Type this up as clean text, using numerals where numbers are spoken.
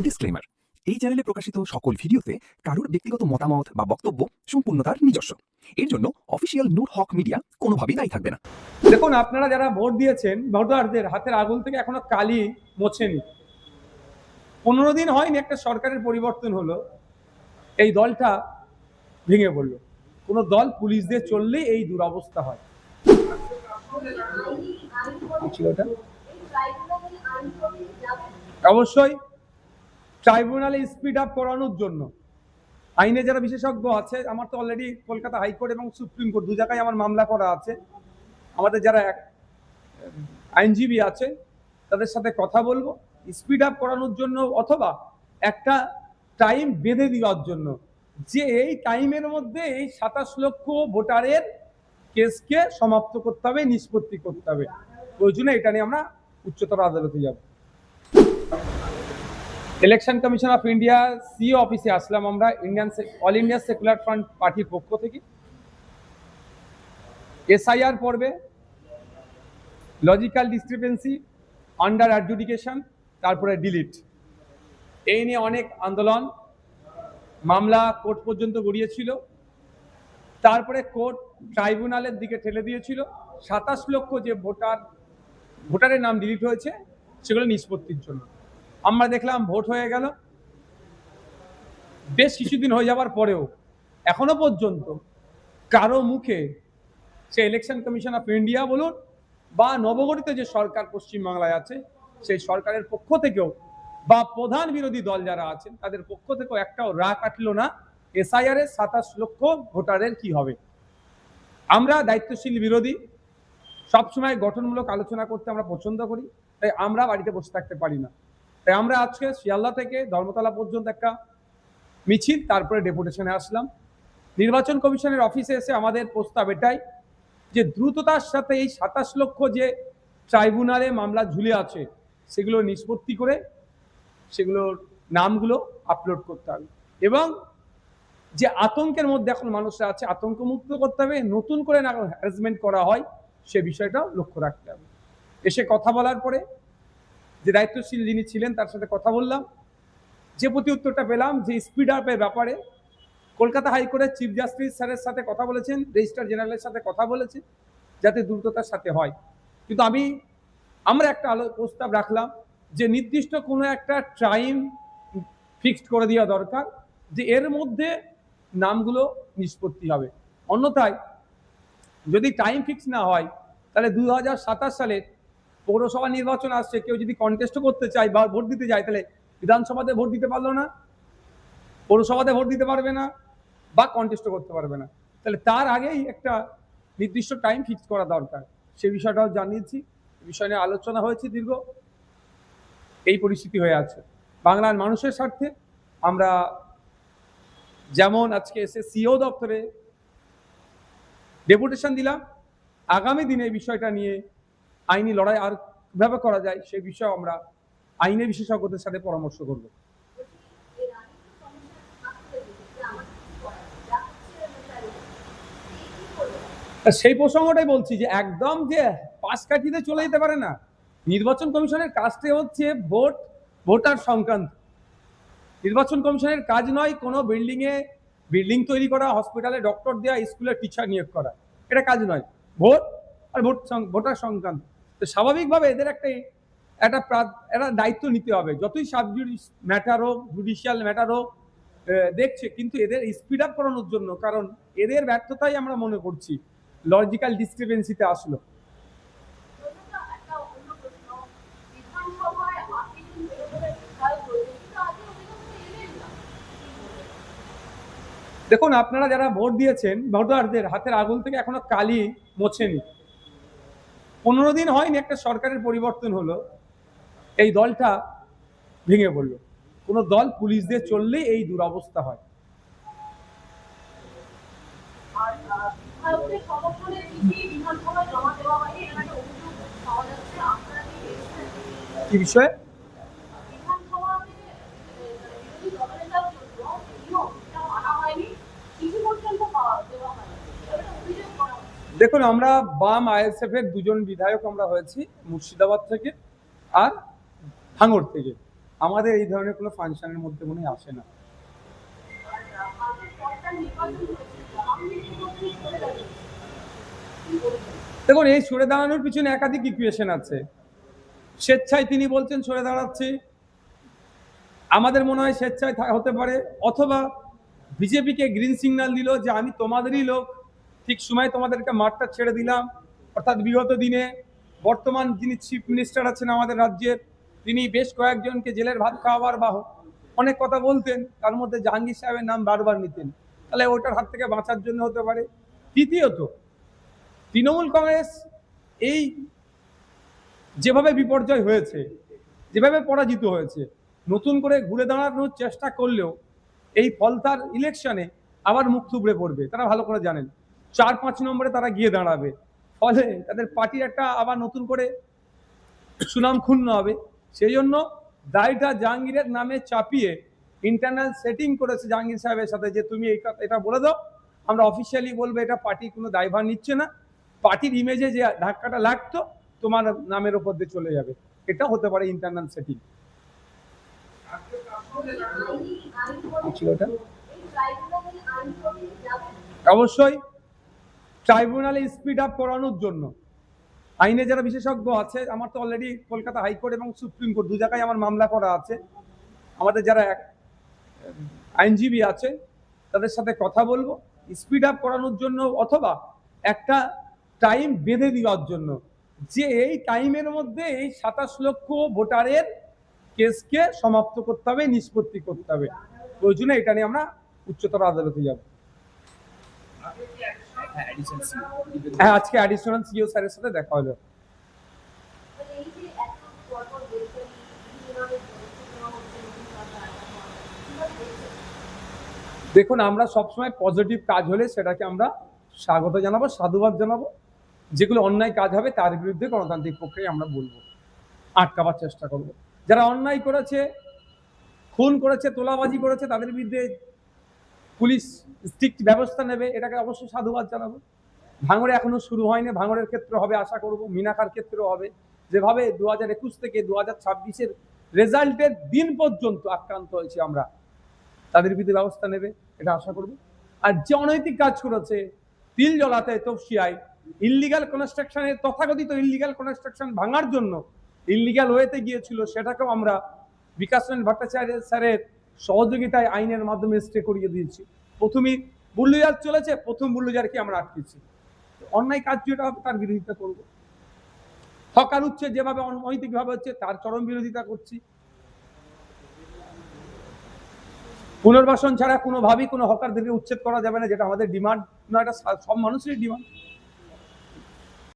Disclaimer, এই চ্যানেলে প্রকাশিত সকল ভিডিওতে কারোর ব্যক্তিগত মতামত বা বক্তব্য সম্পূর্ণ তার নিজস্ব। এর জন্য অফিসিয়াল নূর হক মিডিয়া কোনোভাবেই দায়ী থাকবে না। দেখুন, আপনারা যারা ভোট দিয়েছেন, ভোটারদের হাতের আগুন থেকে এখনো কালি মোছেনি। 15 দিন হয়নি একটা সরকারের পরিবর্তন হলো, এই দলটা ভেঙে পড়লো। কোনো দল পুলিশ দিয়ে চললেই এই দুরবস্থা হয়। অবশ্যই ট্রাইব্যুনালে স্পিড আপ করানোর জন্য আইনে যারা বিশেষজ্ঞ আছে, আমার তো অলরেডি কলকাতা হাইকোর্ট এবং সুপ্রিম কোর্ট দু জায়গায় আমার মামলা করা আছে, আমাদের যারা আইনজীবী আছে তাদের সাথে কথা বলবো স্পিড আপ করানোর জন্য, অথবা একটা টাইম বেঁধে দেওয়ার জন্য যে এই টাইমের মধ্যে এই 27 লক্ষ ভোটারের কেসকে সমাপ্ত করতে হবে, নিষ্পত্তি করতে হবে। প্রয়োজনে এটা নিয়ে আমরা উচ্চতর আদালতে যাব। Election commission of India CEO অফিসে আসলাম আমরা অল ইন্ডিয়া সেকুলার ফ্রন্ট পার্টির পক্ষ থেকে। এসআইআর পর্বে লজিক্যাল ডিসক্রিপেন্সি, আন্ডার অ্যাডজুডিকেশন, তারপরে ডিলিট, এই নিয়ে অনেক আন্দোলন, মামলা কোর্ট পর্যন্ত গড়িয়েছিল। তারপরে কোর্ট ট্রাইব্যুনালের দিকে ঠেলে দিয়েছিল 27 লক্ষ যে ভোটারের নাম ডিলিট হয়েছে সেগুলো নিষ্পত্তির জন্য। আমরা দেখলাম ভোট হয়ে গেল, বেশ কিছুদিন হয়ে যাওয়ার পরেও এখনো পর্যন্ত কারো মুখে সে ইলেকশন কমিশন অফ ইন্ডিয়া বলুন বা নবগঠিত যে সরকার পশ্চিমবাংলায় আছে সেই সরকারের পক্ষ থেকেও বা প্রধান বিরোধী দল যারা আছেন তাদের পক্ষ থেকেও একটাও রা কাটলো না এসআইআর এর 27 লক্ষ ভোটারের কি হবে। আমরা দায়িত্বশীল বিরোধী, সবসময় গঠনমূলক আলোচনা করতে আমরা পছন্দ করি, তাই আমরা বাড়িতে বসে থাকতে পারি না। তাই আমরা আজকে শিয়ালদা থেকে ধর্মতলা পর্যন্ত একটা মিছিল, তারপরে ডেপুটেশনে আসলাম। নির্বাচন কমিশনের অফিসে এসে আমাদের প্রস্তাব এটাই যে দ্রুততার সাথে এই 27 লক্ষ যে ট্রাইব্যুনালে মামলা ঝুলে আছে সেগুলো নিষ্পত্তি করে সেগুলোর নামগুলো আপলোড করতে হবে, এবং যে আতঙ্কের মধ্যে এখন মানুষরা আছে আতঙ্ক মুক্ত করতে হবে, নতুন করে না হ্যারাসমেন্ট করা হয় সে বিষয়টাও লক্ষ্য রাখতে হবে। এসে কথা বলার পরে যে দায়িত্বশীল যিনি ছিলেন তার সাথে কথা বললাম, যে প্রতি উত্তরটা পেলাম যে স্পিড আপের ব্যাপারে কলকাতা হাইকোর্টের চিফ জাস্টিস স্যারের সাথে কথা বলেছেন, রেজিস্ট্রার জেনারেলের সাথে কথা বলেছেন যাতে দ্রুততার সাথে হয়। কিন্তু আমরা একটা প্রস্তাব রাখলাম যে নির্দিষ্ট কোনো একটা টাইম ফিক্সড করে দেওয়া দরকার যে এর মধ্যে নামগুলো নিষ্পত্তি হবে। অন্যথায় যদি টাইম ফিক্স না হয় তাহলে 2027 সালে পৌরসভা নির্বাচন আসছে, কেউ যদি কন্টেস্ট করতে চায় বা ভোট দিতে যায় তাহলে বিধানসভাতে ভোট দিতে পারলো না, পৌরসভাতে ভোট দিতে পারবে না বা কন্টেস্ট করতে পারবে না। তাহলে তার আগেই একটা নির্দিষ্ট টাইম ফিক্স করা দরকার, সে বিষয়টাও জানিয়েছি, বিষয় নিয়ে আলোচনা হয়েছে দীর্ঘ। এই পরিস্থিতি হয়ে আছে বাংলার মানুষের স্বার্থে আমরা যেমন আজকে এসে সিও দপ্তরে ডেপুটেশন দিলাম, আগামী দিনে এই বিষয়টা নিয়ে আইনি লড়াই আর কিভাবে করা যায় সে বিষয়ে আমরা আইনের বিশেষজ্ঞদের সাথে পরামর্শ করব। সেই প্রসঙ্গটাই বলছি যে একদম যে পাশ কাটিয়ে চলে যেতে পারে না। নির্বাচন কমিশনের কাজটা হচ্ছে ভোটার সংক্রান্ত। নির্বাচন কমিশনের কাজ নয় কোনো বিল্ডিং তৈরি করা, হসপিটালে ডক্টর দেওয়া, স্কুলে টিচার নিয়োগ করা, এটা কাজ নয়। ভোট আর ভোটার সংক্রান্ত। তো স্বাভাবিকভাবে এদের একটা দায়িত্ব নিতে হবে, যতই সাব ম্যাটার হোক, জুডিশিয়াল ম্যাটার হোক দেখছে, কিন্তু এদের স্পিড আপ করানোর জন্য, কারণ এদের ব্যর্থতাই আমরা মনে করছি লজিক্যাল ডিসক্রিপেন্সিতে আসলো। দেখুন, আপনারা যারা ভোট দিয়েছেন ভোটারদের হাতের আগুন থেকে এখনো কালি মোছেনি। 15 দিন হয়নি একটা সরকারের পরিবর্তন হলো, এই দলটা ভেঙে পড়লো। কোনো দল পুলিশ দিয়ে চললেই এই দুরবস্থা হয়। কি বিষয়ে? দেখুন, আমরা বাম আইএসএফ এর দুজন বিধায়ক আমরা হয়েছি, মুর্শিদাবাদ থেকে আর ভাঙড় থেকে। আমাদের এই ধরনের কোনো ফাংশনের মধ্যে মনে হয় আসে না। দেখুন, এই সরে দাঁড়ানোর পিছনে একাধিক ইকুয়েশন আছে। স্বেচ্ছায় তিনি বলছেন সরে দাঁড়াচ্ছি, আমাদের মনে হয় স্বেচ্ছায় হতে পারে, অথবা বিজেপিকে গ্রিন সিগন্যাল দিল যে আমি তোমাদেরই লোক, ঠিক সময় তোমাদেরকে মাঠটা ছেড়ে দিলাম। অর্থাৎ বিগত দিনে বর্তমান যিনি চিফ মিনিস্টার আছেন আমাদের রাজ্যের, তিনি বেশ কয়েকজনকে জেলের ভাত খাওয়াবার বা অনেক কথা বলতেন, তার মধ্যে জাহাঙ্গীর সাহেবের নাম বারবার নিতেন, তাহলে ওটার হাত থেকে বাঁচার জন্য হতে পারে। তৃতীয়ত, তৃণমূল কংগ্রেস এই যেভাবে বিপর্যয় হয়েছে, যেভাবে পরাজিত হয়েছে, নতুন করে ঘুরে দাঁড়ানোর চেষ্টা করলেও এই ফলতার ইলেকশনে আবার মুখ থুবড়ে পড়বে, তারা ভালো করে জানেন। 4-5 নম্বরে তারা গিয়ে দাঁড়াবে, ফলে তাদের পার্টির একটা আবার নতুন করে সুনাম ক্ষুণ্ণ হবে। সেই জন্য দায়টা জাহাঙ্গীরের নামে চাপিয়ে ইন্টারনাল সেটিং করেছে জাহাঙ্গীর সাহেবের সাথে, যে তুমি এটা বলে দাও, আমরা অফিসিয়ালি বলবো এটা পার্টি কোনো দায়ভার নিচ্ছে না, পার্টির ইমেজে যে ধাক্কাটা লাগতো তোমার নামের ওপর দিয়ে চলে যাবে। এটা হতে পারে ইন্টারনাল সেটিং। অবশ্যই ট্রাইব্যুনালে স্পিড আপ করানোর জন্য আইনে যারা বিশেষজ্ঞ আছে, আমার তো অলরেডি কলকাতা হাইকোর্ট এবং সুপ্রিম কোর্ট দু জায়গায় আমার মামলা করা আছে, আমাদের যারা আইনজীবী আছে তাদের সাথে কথা বলবো স্পিড আপ করানোর জন্য, অথবা একটা টাইম বেঁধে দেওয়ার জন্য, যে এই টাইমের মধ্যে এই 27 লক্ষ ভোটারের কেসকে সমাপ্ত করতে হবে, নিষ্পত্তি করতে হবে। প্রয়োজনে এটা নিয়ে আমরা উচ্চতর আদালতে যাব। হ্যাঁ, আজকে অ্যাডিশনাল সিও স্যারের সাথে দেখা হলো। দেখুন, আমরা সবসময় পজিটিভ কাজ হলে সেটাকে আমরা স্বাগত জানাবো, সাধুবাদ জানাবো। যেগুলো অন্যায় কাজ হবে তার বিরুদ্ধে গণতান্ত্রিক প্রক্রিয়ায় আমরা বলবো, আটকাবার চেষ্টা করব। যারা অন্যায় করেছে, খুন করেছে, তোলাবাজি করেছে, তাদের বিরুদ্ধে পুলিশ স্ট্রিক্ট ব্যবস্থা নেবে, এটাকে অবশ্যই সাধুবাদ জানাবো। ভাঙড়ে এখনো শুরু হয়নি, ভাঙড়ের ক্ষেত্রে হবে আশা করব, মিনাখার ক্ষেত্রেও হবে। যেভাবে 2021 থেকে 2026-এর রেজাল্টের দিন পর্যন্ত আক্রান্ত হয়েছি আমরা, তাদের বিরুদ্ধে ব্যবস্থা নেবে, এটা আশা করব। আর যে অনৈতিক কাজ করেছে, তিল জলাতে তপসিয়ায় ইল্লিগাল কনস্ট্রাকশনের, তথাকথিত ইল্লিগাল কনস্ট্রাকশন ভাঙার জন্য ইল্লিগাল ওয়েতে গিয়েছিল, সেটাকেও আমরা বিকাশ রঞ্জন ভট্টাচার্য স্যারের সহযোগিতায় আইনের মাধ্যমে স্টে করিয়ে দিয়েছি। প্রথমেই বুল্ডোজার চলেছে, প্রথম বুল্ডোজারকে আমরা আটকেছি। অন্যায় কাজ যেটা হবে তার বিরোধিতা করব। হকার উচ্ছেদ যেভাবে অনৈতিকভাবে হচ্ছে তার চরম বিরোধিতা করছি। পুনর্বাসন ছাড়া কোনোভাবেই কোনো হকারদেরকে উচ্ছেদ করা যাবে না, যেটা আমাদের ডিমান্ড না, এটা সব মানুষেরই ডিমান্ড।